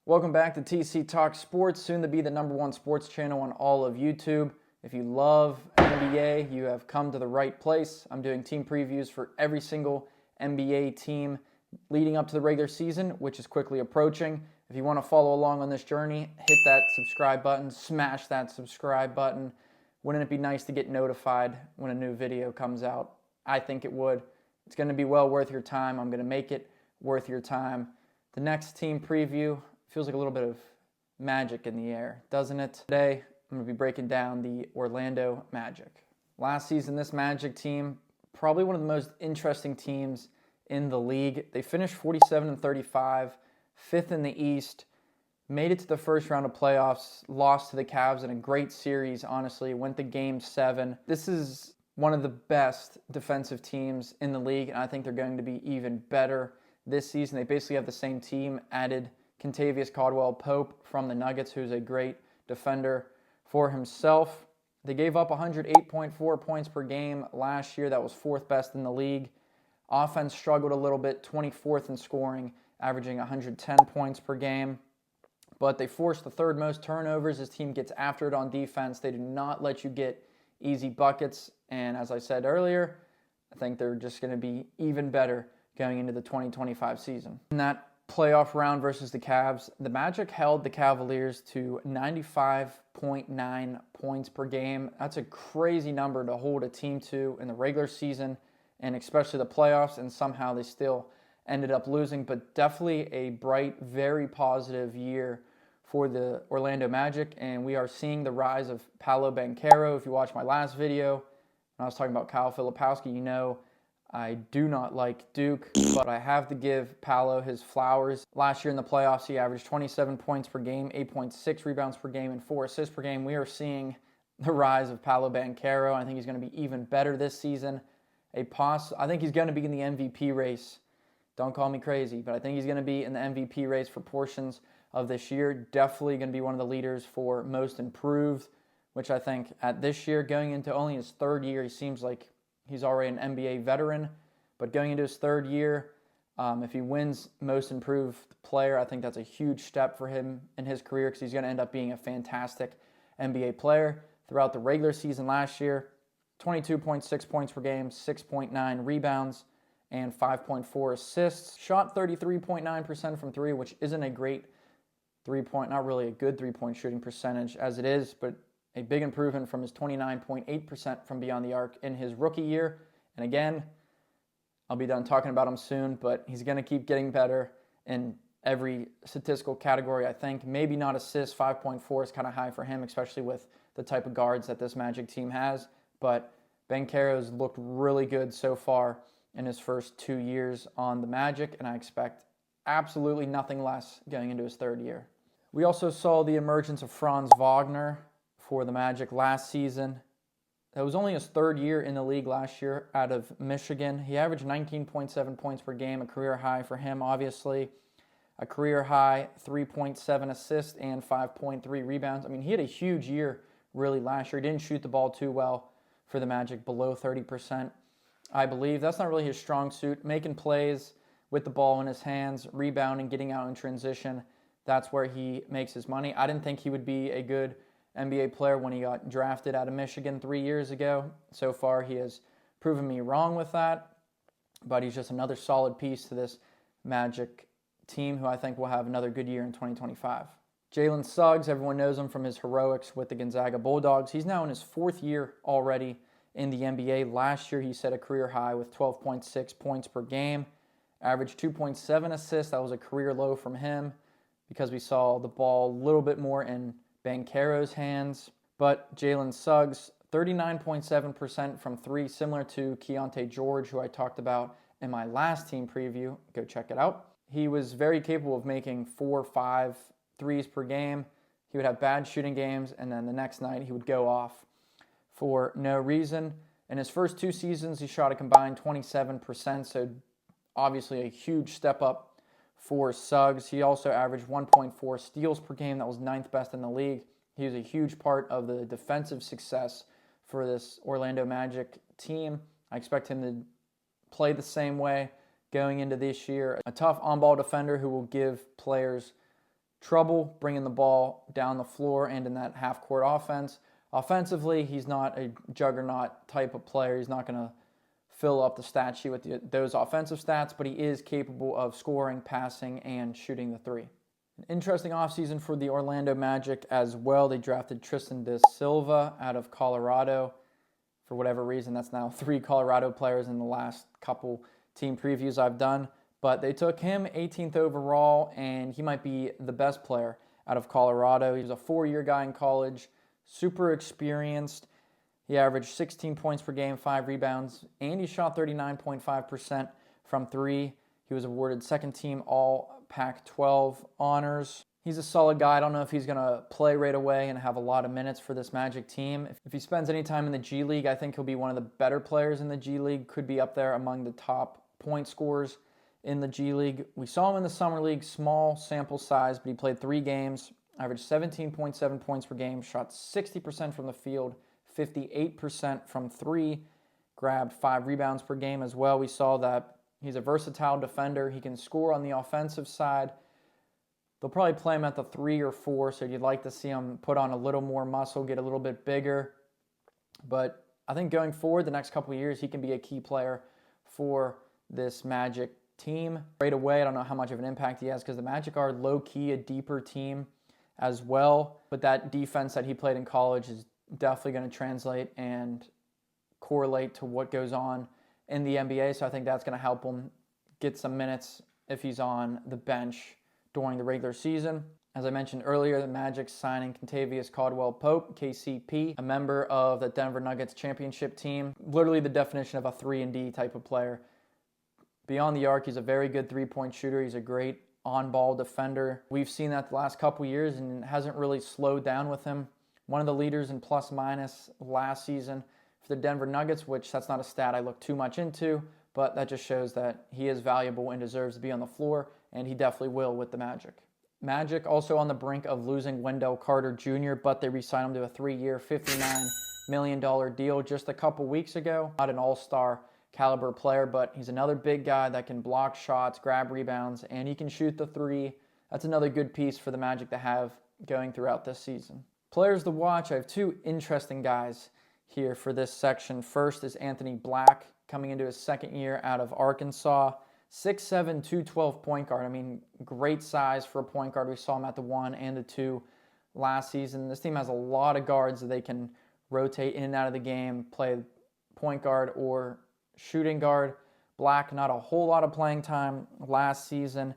Welcome back to TC Talk Sports, soon to be the #1 sports channel on all of YouTube. If you love NBA, you have come to the right place. I'm doing team previews for every single NBA team leading up to the regular season, which is quickly approaching. If you want to follow along on this journey, hit that subscribe button, smash that subscribe button. Wouldn't it be nice to get notified when a new video comes out? I think it would. It's going to be well worth your time. I'm going to make it worth your time. The next team preview feels like a little bit of magic in the air, doesn't it? Today, I'm going to be breaking down the Orlando Magic. Last season, this Magic team, probably one of the most interesting teams in the league. They finished 47-35, fifth in the East, made it to the first round of playoffs, lost to the Cavs in a great series, honestly, went to Game 7. This is one of the best defensive teams in the league, and I think they're going to be even better this season. They basically have the same team, added Kentavious Caldwell-Pope from the Nuggets, who's a great defender for himself. They gave up 108.4 points per game last year. That was fourth best in the league. Offense struggled a little bit, 24th in scoring, averaging 110 points per game. But they forced the third most turnovers. This team gets after it on defense. They do not let you get easy buckets. And as I said earlier, I think they're just going to be even better going into the 2025 season. In that playoff round versus the Cavs, the Magic held the Cavaliers to 95.9 points per game. That's a crazy number to hold a team to in the regular season and especially the playoffs, and somehow they still ended up losing. But definitely a bright, very positive year for the Orlando Magic, and we are seeing the rise of Paolo Banchero. If you watched my last video, when I was talking about Kyle Filipowski, you know I do not like Duke, but I have to give Paolo his flowers. Last year in the playoffs, he averaged 27 points per game, 8.6 rebounds per game, and 4 assists per game. We are seeing the rise of Paolo Banchero. I think he's going to be even better this season. I think he's going to be in the MVP race. Don't call me crazy, but I think he's going to be in the MVP race for portions of this year. Definitely going to be one of the leaders for most improved, which I think at this year, going into only his third year, he seems like he's already an NBA veteran, but going into his third year, if he wins most improved player, I think that's a huge step for him in his career because he's going to end up being a fantastic NBA player. Throughout the regular season last year, 22.6 points per game, 6.9 rebounds, and 5.4 assists. Shot 33.9% from three, which isn't a great not really a good three-point shooting percentage as it is, but a big improvement from his 29.8% from beyond the arc in his rookie year. And again, I'll be done talking about him soon, but he's going to keep getting better in every statistical category, I think. Maybe not assists. 5.4 is kind of high for him, especially with the type of guards that this Magic team has. But Banchero's looked really good so far in his first 2 years on the Magic, and I expect absolutely nothing less going into his third year. We also saw the emergence of Franz Wagner for the Magic last season. That was only his third year in the league last year out of Michigan. He averaged 19.7 points per game, a career high for him, obviously. A career high 3.7 assists and 5.3 rebounds. I mean, he had a huge year really last year. He didn't shoot the ball too well for the Magic, below 30%, I believe. That's not really his strong suit. Making plays with the ball in his hands, rebounding, getting out in transition, that's where he makes his money. I didn't think he would be a good NBA player when he got drafted out of Michigan 3 years ago. So far, he has proven me wrong with that, but he's just another solid piece to this Magic team who I think will have another good year in 2025. Jalen Suggs, everyone knows him from his heroics with the Gonzaga Bulldogs. He's now in his fourth year already in the NBA. Last year, he set a career high with 12.6 points per game, averaged 2.7 assists. That was a career low from him because we saw the ball a little bit more in Banchero's hands. But Jalen Suggs, 39.7% from three, similar to Keontae George, who I talked about in my last team preview. Go check it out. He was very capable of making 4 or 5 threes per game. He would have bad shooting games, and then the next night he would go off for no reason. In his first 2 seasons, he shot a combined 27%, so obviously a huge step up for Suggs. He also averaged 1.4 steals per game. That was 9th best in the league. He was a huge part of the defensive success for this Orlando Magic team. I expect him to play the same way going into this year. A tough on-ball defender who will give players trouble bringing the ball down the floor and in that half-court offense. Offensively, he's not a juggernaut type of player. He's not going to fill up the stat sheet with those offensive stats, but he is capable of scoring, passing, and shooting the three. An interesting offseason for the Orlando Magic as well. They drafted Tristan da Silva out of Colorado. For whatever reason, that's now 3 Colorado players in the last couple team previews I've done. But they took him 18th overall, and he might be the best player out of Colorado. He was a 4-year guy in college, super experienced. He averaged 16 points per game, 5 rebounds, and he shot 39.5% from 3. He was awarded second-team All-Pac-12 honors. He's a solid guy. I don't know if he's going to play right away and have a lot of minutes for this Magic team. If he spends any time in the G League, I think he'll be one of the better players in the G League. Could be up there among the top point scorers in the G League. We saw him in the Summer League, small sample size, but he played 3 games, averaged 17.7 points per game, shot 60% from the field, 58% from 3, grabbed 5 rebounds per game as well. We saw that he's a versatile defender. He can score on the offensive side. They'll probably play him at the 3 or 4, so you'd like to see him put on a little more muscle, get a little bit bigger. But I think going forward, the next couple of years, he can be a key player for this Magic team. Right away, I don't know how much of an impact he has because the Magic are low-key a deeper team as well. But that defense that he played in college is definitely going to translate and correlate to what goes on in the NBA. So I think that's going to help him get some minutes if he's on the bench during the regular season. As I mentioned earlier, the Magic signing Kentavious Caldwell-Pope, KCP, a member of the Denver Nuggets championship team. Literally the definition of a 3-and-D type of player. Beyond the arc, he's a very good three-point shooter. He's a great on-ball defender. We've seen that the last couple years, and it hasn't really slowed down with him. One of the leaders in plus-minus last season for the Denver Nuggets, which that's not a stat I look too much into, but that just shows that he is valuable and deserves to be on the floor, and he definitely will with the Magic. Magic also on the brink of losing Wendell Carter Jr., but they re-signed him to a 3-year, $59 million deal just a couple weeks ago. Not an all-star caliber player, but he's another big guy that can block shots, grab rebounds, and he can shoot the 3. That's another good piece for the Magic to have going throughout this season. Players to watch, I have 2 interesting guys here for this section. First is Anthony Black, coming into his 2nd year out of Arkansas. 6'7", 212 point guard. I mean, great size for a point guard. We saw him at the 1 and the 2 last season. This team has a lot of guards that they can rotate in and out of the game, play point guard or shooting guard. Black, not a whole lot of playing time last season,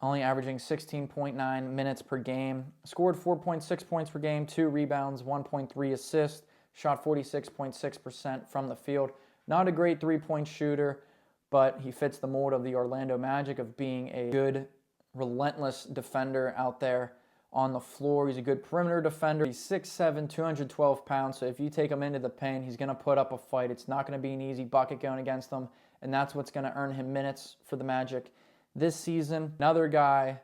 only averaging 16.9 minutes per game. Scored 4.6 points per game, 2 rebounds, 1.3 assists, shot 46.6% from the field. Not a great three-point shooter, but he fits the mold of the Orlando Magic of being a good, relentless defender out there on the floor. He's a good perimeter defender. He's 6'7", 212 pounds, so if you take him into the paint, he's going to put up a fight. It's not going to be an easy bucket going against him, and that's what's going to earn him minutes for the Magic this season. Another guy,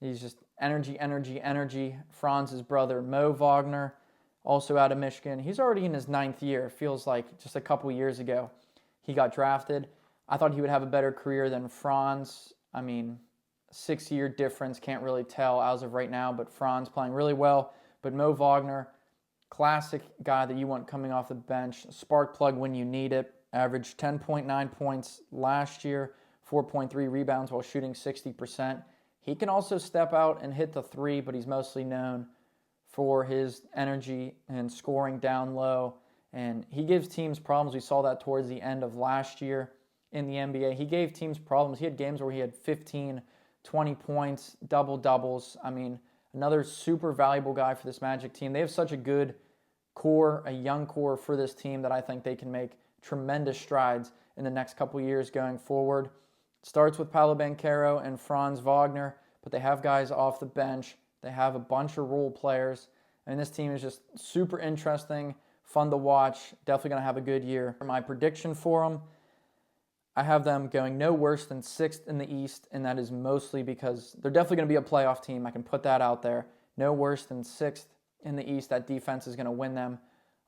he's just energy, energy, energy. Franz's brother, Mo Wagner, also out of Michigan. He's already in his 9th year. It feels like just a couple years ago he got drafted. I thought he would have a better career than Franz. I mean, 6-year difference, can't really tell as of right now, but Franz playing really well. But Mo Wagner, classic guy that you want coming off the bench, spark plug when you need it. Averaged 10.9 points last year, 4.3 rebounds while shooting 60%. He can also step out and hit the 3, but he's mostly known for his energy and scoring down low. And he gives teams problems. We saw that towards the end of last year in the NBA. He gave teams problems. He had games where he had 15, 20 points, double-doubles. I mean, another super valuable guy for this Magic team. They have such a good core, a young core for this team that I think they can make tremendous strides in the next couple years going forward. It starts with Paolo Banchero and Franz Wagner, but they have guys off the bench. They have a bunch of role players. And this team is just super interesting, fun to watch. Definitely going to have a good year. My prediction for them, I have them going no worse than 6th in the East, and that is mostly because they're definitely going to be a playoff team. I can put that out there. No worse than 6th in the East. That defense is going to win them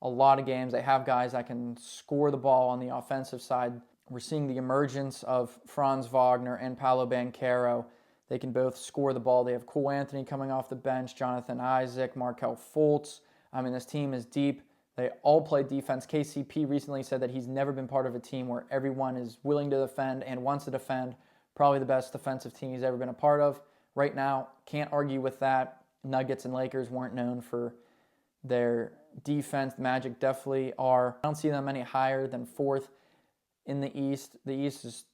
a lot of games. They have guys that can score the ball on the offensive side. We're seeing the emergence of Franz Wagner and Paolo Banchero. They can both score the ball. They have Cole Anthony coming off the bench, Jonathan Isaac, Markelle Fultz. I mean, this team is deep. They all play defense. KCP recently said that he's never been part of a team where everyone is willing to defend and wants to defend. Probably the best defensive team he's ever been a part of. Right now, can't argue with that. Nuggets and Lakers weren't known for their defense. The Magic definitely are. I don't see them any higher than 4th in the East. The East is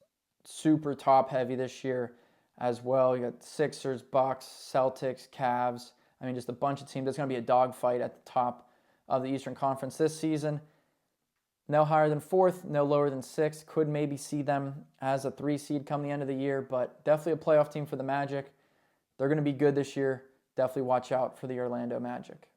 super top-heavy this year as well. You got Sixers, Bucks, Celtics, Cavs. I mean, just a bunch of teams. There's going to be a dogfight at the top of the Eastern Conference this season. No higher than 4th, no lower than 6th. Could maybe see them as a 3 seed come the end of the year, but definitely a playoff team for the Magic. They're going to be good this year. Definitely watch out for the Orlando Magic.